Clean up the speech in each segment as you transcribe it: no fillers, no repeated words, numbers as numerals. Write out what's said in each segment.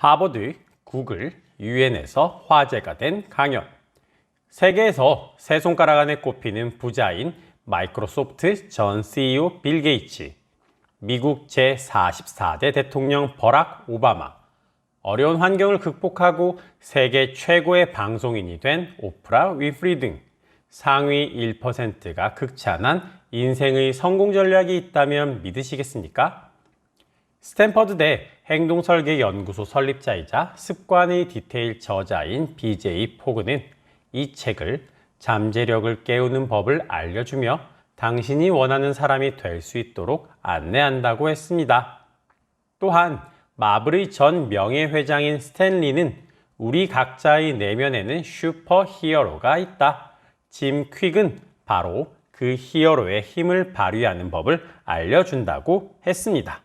하버드, 구글, UN에서 화제가 된 강연. 세계에서 세 손가락 안에 꼽히는 부자인 마이크로소프트 전 CEO 빌 게이츠, 미국 제44대 대통령 버락 오바마, 어려운 환경을 극복하고 세계 최고의 방송인이 된 오프라 윈프리 등 상위 1%가 극찬한 인생의 성공 전략이 있다면 믿으시겠습니까? 스탠퍼드대 행동설계연구소 설립자이자 습관의 디테일 저자인 BJ 포그는 이 책을 잠재력을 깨우는 법을 알려주며 당신이 원하는 사람이 될 수 있도록 안내한다고 했습니다. 또한 마블의 전 명예회장인 스탠리는 우리 각자의 내면에는 슈퍼 히어로가 있다. 짐 퀵은 바로 그 히어로의 힘을 발휘하는 법을 알려준다고 했습니다.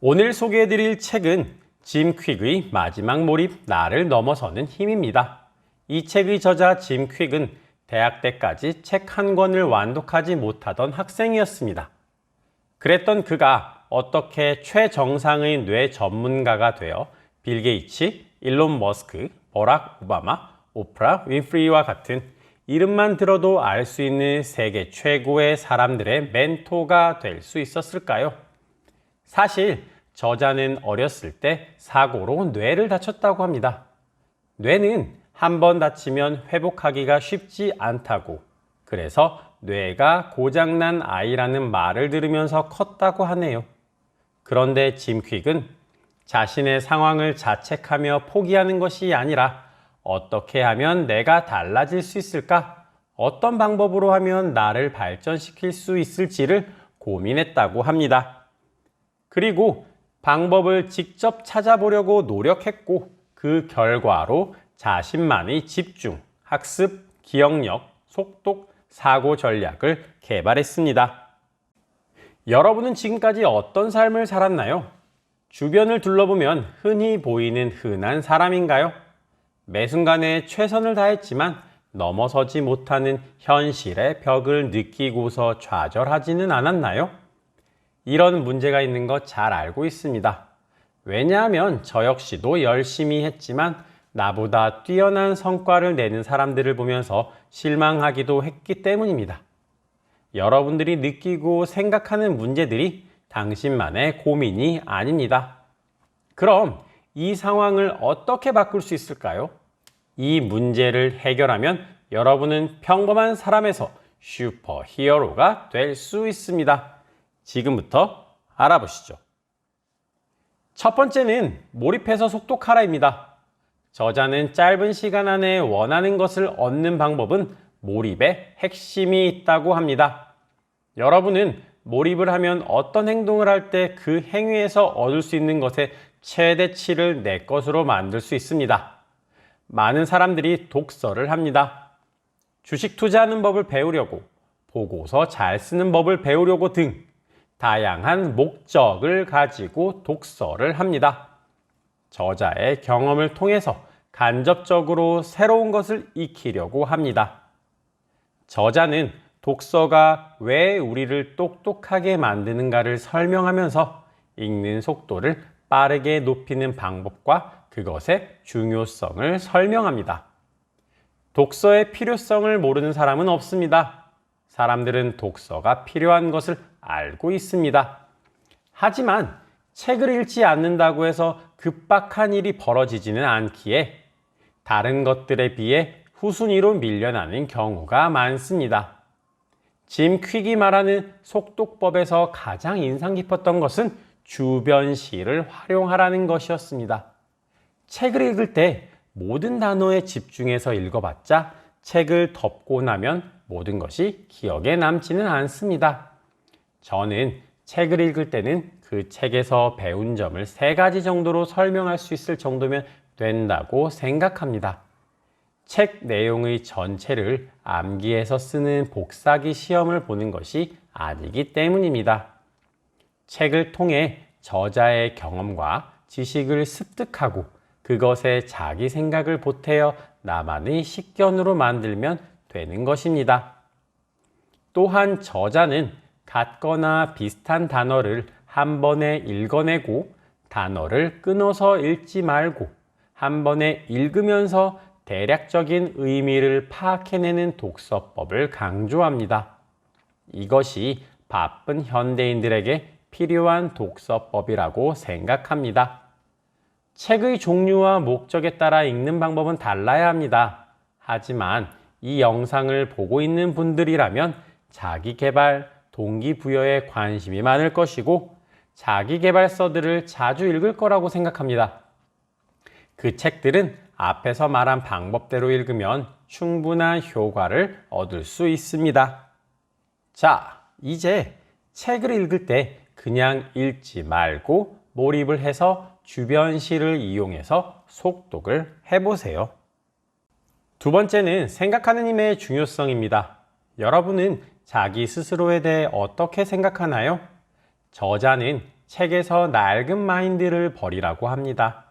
오늘 소개해드릴 책은 짐 퀵의 마지막 몰입 나를 넘어서는 힘입니다. 이 책의 저자 짐 퀵은 대학 때까지 책 한 권을 완독하지 못하던 학생이었습니다. 그랬던 그가 어떻게 최정상의 뇌 전문가가 되어 빌 게이츠, 일론 머스크, 버락 오바마, 오프라 윈프리와 같은 이름만 들어도 알 수 있는 세계 최고의 사람들의 멘토가 될 수 있었을까요? 사실 저자는 어렸을 때 사고로 뇌를 다쳤다고 합니다. 뇌는 한 번 다치면 회복하기가 쉽지 않다고, 그래서 뇌가 고장난 아이라는 말을 들으면서 컸다고 하네요. 그런데 짐 퀵은 자신의 상황을 자책하며 포기하는 것이 아니라 어떻게 하면 내가 달라질 수 있을까? 어떤 방법으로 하면 나를 발전시킬 수 있을지를 고민했다고 합니다. 그리고 방법을 직접 찾아보려고 노력했고 그 결과로 자신만의 집중, 학습, 기억력, 속독, 사고 전략을 개발했습니다. 여러분은 지금까지 어떤 삶을 살았나요? 주변을 둘러보면 흔히 보이는 흔한 사람인가요? 매 순간에 최선을 다했지만 넘어서지 못하는 현실의 벽을 느끼고서 좌절하지는 않았나요? 이런 문제가 있는 거 잘 알고 있습니다. 왜냐하면 저 역시도 열심히 했지만 나보다 뛰어난 성과를 내는 사람들을 보면서 실망하기도 했기 때문입니다. 여러분들이 느끼고 생각하는 문제들이 당신만의 고민이 아닙니다. 그럼 이 상황을 어떻게 바꿀 수 있을까요? 이 문제를 해결하면 여러분은 평범한 사람에서 슈퍼 히어로가 될 수 있습니다. 지금부터 알아보시죠. 첫 번째는 몰입해서 속독하라입니다. 저자는 짧은 시간 안에 원하는 것을 얻는 방법은 몰입의 핵심이 있다고 합니다. 여러분은 몰입을 하면 어떤 행동을 할 때 그 행위에서 얻을 수 있는 것의 최대치를 내 것으로 만들 수 있습니다. 많은 사람들이 독서를 합니다. 주식 투자하는 법을 배우려고, 보고서 잘 쓰는 법을 배우려고 등 다양한 목적을 가지고 독서를 합니다. 저자의 경험을 통해서 간접적으로 새로운 것을 익히려고 합니다. 저자는 독서가 왜 우리를 똑똑하게 만드는가를 설명하면서 읽는 속도를 빠르게 높이는 방법과 그것의 중요성을 설명합니다. 독서의 필요성을 모르는 사람은 없습니다. 사람들은 독서가 필요한 것을 알고 있습니다. 하지만 책을 읽지 않는다고 해서 급박한 일이 벌어지지는 않기에 다른 것들에 비해 후순위로 밀려나는 경우가 많습니다. 짐 퀵이 말하는 속독법에서 가장 인상 깊었던 것은 주변 시를 활용하라는 것이었습니다. 책을 읽을 때 모든 단어에 집중해서 읽어봤자 책을 덮고 나면 모든 것이 기억에 남지는 않습니다. 저는 책을 읽을 때는 그 책에서 배운 점을 3가지 정도로 설명할 수 있을 정도면 된다고 생각합니다. 책 내용의 전체를 암기해서 쓰는 복사기 시험을 보는 것이 아니기 때문입니다. 책을 통해 저자의 경험과 지식을 습득하고 그것에 자기 생각을 보태어 나만의 식견으로 만들면 되는 것입니다. 또한 저자는 같거나 비슷한 단어를 한 번에 읽어내고 단어를 끊어서 읽지 말고 한 번에 읽으면서 대략적인 의미를 파악해내는 독서법을 강조합니다. 이것이 바쁜 현대인들에게 필요한 독서법이라고 생각합니다. 책의 종류와 목적에 따라 읽는 방법은 달라야 합니다. 하지만 이 영상을 보고 있는 분들이라면 자기계발, 동기부여에 관심이 많을 것이고 자기계발서들을 자주 읽을 거라고 생각합니다. 그 책들은 앞에서 말한 방법대로 읽으면 충분한 효과를 얻을 수 있습니다. 자, 이제 책을 읽을 때 그냥 읽지 말고 몰입을 해서 주변 시를 이용해서 속독을 해보세요. 두 번째는 생각하는 힘의 중요성입니다. 여러분은 자기 스스로에 대해 어떻게 생각하나요? 저자는 책에서 낡은 마인드를 버리라고 합니다.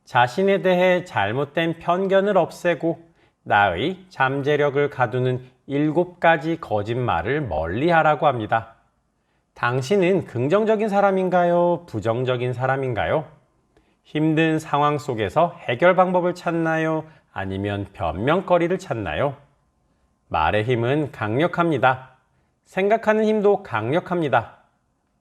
자신에 대해 잘못된 편견을 없애고 나의 잠재력을 가두는 7가지 거짓말을 멀리하라고 합니다. 당신은 긍정적인 사람인가요? 부정적인 사람인가요? 힘든 상황 속에서 해결 방법을 찾나요? 아니면 변명거리를 찾나요? 말의 힘은 강력합니다. 생각하는 힘도 강력합니다.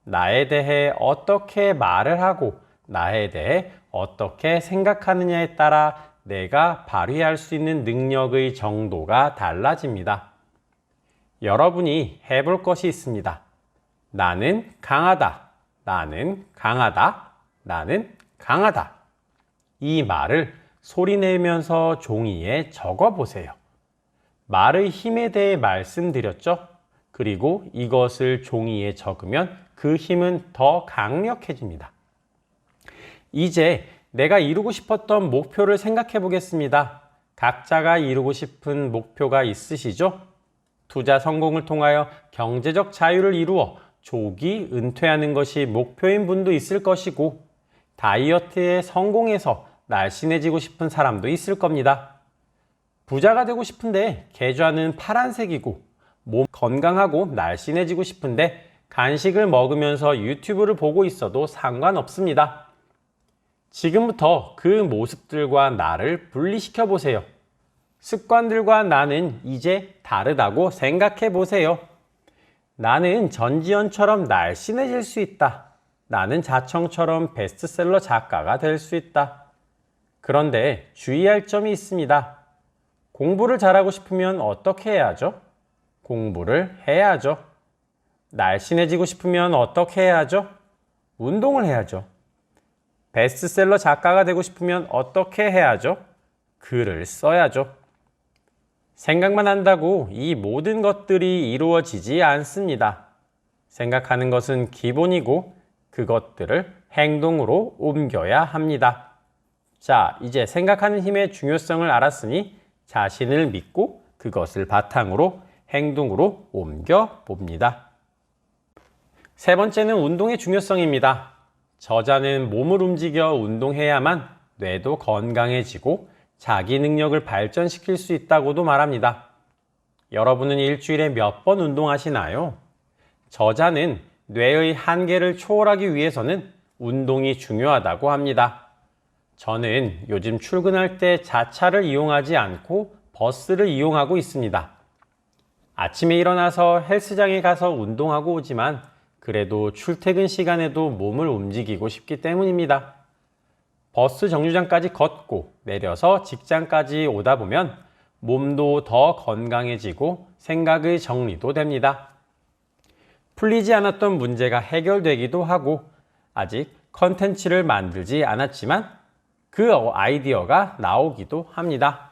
나에 대해 어떻게 말을 하고 나에 대해 어떻게 생각하느냐에 따라 내가 발휘할 수 있는 능력의 정도가 달라집니다. 여러분이 해볼 것이 있습니다. 나는 강하다. 나는 강하다. 나는 강하다. 이 말을 소리내면서 종이에 적어 보세요. 말의 힘에 대해 말씀드렸죠? 그리고 이것을 종이에 적으면 그 힘은 더 강력해집니다. 이제 내가 이루고 싶었던 목표를 생각해 보겠습니다. 각자가 이루고 싶은 목표가 있으시죠? 투자 성공을 통하여 경제적 자유를 이루어 조기 은퇴하는 것이 목표인 분도 있을 것이고, 다이어트에 성공해서 날씬해지고 싶은 사람도 있을 겁니다. 부자가 되고 싶은데 계좌는 파란색이고 몸 건강하고 날씬해지고 싶은데 간식을 먹으면서 유튜브를 보고 있어도 상관없습니다. 지금부터 그 모습들과 나를 분리시켜 보세요. 습관들과 나는 이제 다르다고 생각해 보세요. 나는 전지현처럼 날씬해질 수 있다. 나는 자청처럼 베스트셀러 작가가 될 수 있다. 그런데 주의할 점이 있습니다. 공부를 잘하고 싶으면 어떻게 해야죠? 공부를 해야죠. 날씬해지고 싶으면 어떻게 해야죠? 운동을 해야죠. 베스트셀러 작가가 되고 싶으면 어떻게 해야죠? 글을 써야죠. 생각만 한다고 이 모든 것들이 이루어지지 않습니다. 생각하는 것은 기본이고 그것들을 행동으로 옮겨야 합니다. 자, 이제 생각하는 힘의 중요성을 알았으니 자신을 믿고 그것을 바탕으로 행동으로 옮겨 봅니다. 세 번째는 운동의 중요성입니다. 저자는 몸을 움직여 운동해야만 뇌도 건강해지고 자기 능력을 발전시킬 수 있다고도 말합니다. 여러분은 일주일에 몇 번 운동하시나요? 저자는 뇌의 한계를 초월하기 위해서는 운동이 중요하다고 합니다. 저는 요즘 출근할 때 자차를 이용하지 않고 버스를 이용하고 있습니다. 아침에 일어나서 헬스장에 가서 운동하고 오지만 그래도 출퇴근 시간에도 몸을 움직이고 싶기 때문입니다. 버스 정류장까지 걷고 내려서 직장까지 오다 보면 몸도 더 건강해지고 생각의 정리도 됩니다. 풀리지 않았던 문제가 해결되기도 하고 아직 컨텐츠를 만들지 않았지만 그 아이디어가 나오기도 합니다.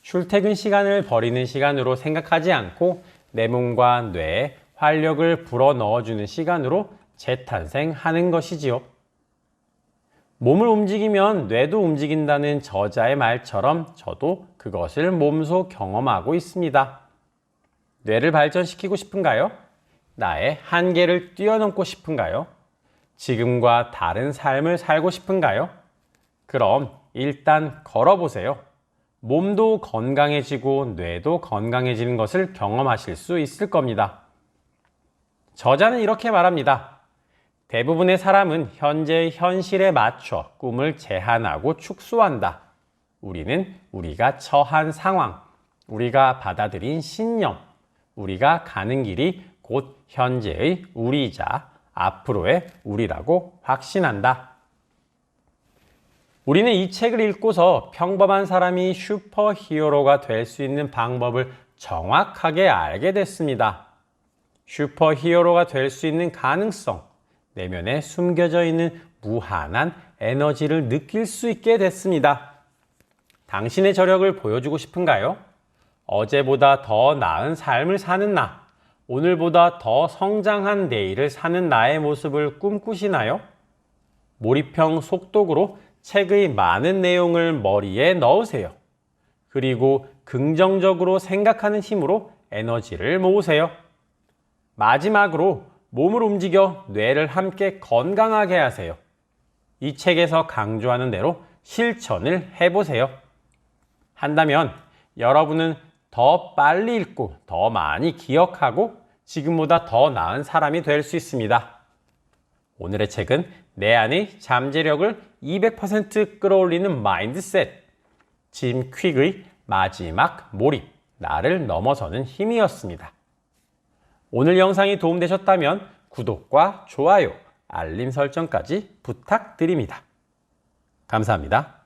출퇴근 시간을 버리는 시간으로 생각하지 않고 내 몸과 뇌에 활력을 불어넣어주는 시간으로 재탄생하는 것이지요. 몸을 움직이면 뇌도 움직인다는 저자의 말처럼 저도 그것을 몸소 경험하고 있습니다. 뇌를 발전시키고 싶은가요? 나의 한계를 뛰어넘고 싶은가요? 지금과 다른 삶을 살고 싶은가요? 그럼 일단 걸어보세요. 몸도 건강해지고 뇌도 건강해지는 것을 경험하실 수 있을 겁니다. 저자는 이렇게 말합니다. 대부분의 사람은 현재의 현실에 맞춰 꿈을 제한하고 축소한다. 우리는 우리가 처한 상황, 우리가 받아들인 신념, 우리가 가는 길이 곧 현재의 우리이자 앞으로의 우리라고 확신한다. 우리는 이 책을 읽고서 평범한 사람이 슈퍼히어로가 될 수 있는 방법을 정확하게 알게 됐습니다. 슈퍼히어로가 될 수 있는 가능성, 내면에 숨겨져 있는 무한한 에너지를 느낄 수 있게 됐습니다. 당신의 저력을 보여주고 싶은가요? 어제보다 더 나은 삶을 사는 나, 오늘보다 더 성장한 내일을 사는 나의 모습을 꿈꾸시나요? 몰입형 속독으로 책의 많은 내용을 머리에 넣으세요. 그리고 긍정적으로 생각하는 힘으로 에너지를 모으세요. 마지막으로 몸을 움직여 뇌를 함께 건강하게 하세요. 이 책에서 강조하는 대로 실천을 해보세요. 한다면 여러분은 더 빨리 읽고 더 많이 기억하고 지금보다 더 나은 사람이 될 수 있습니다. 오늘의 책은 내 안의 잠재력을 200% 끌어올리는 마인드셋, 짐 퀵의 마지막 몰입, 나를 넘어서는 힘이었습니다. 오늘 영상이 도움되셨다면 구독과 좋아요, 알림 설정까지 부탁드립니다. 감사합니다.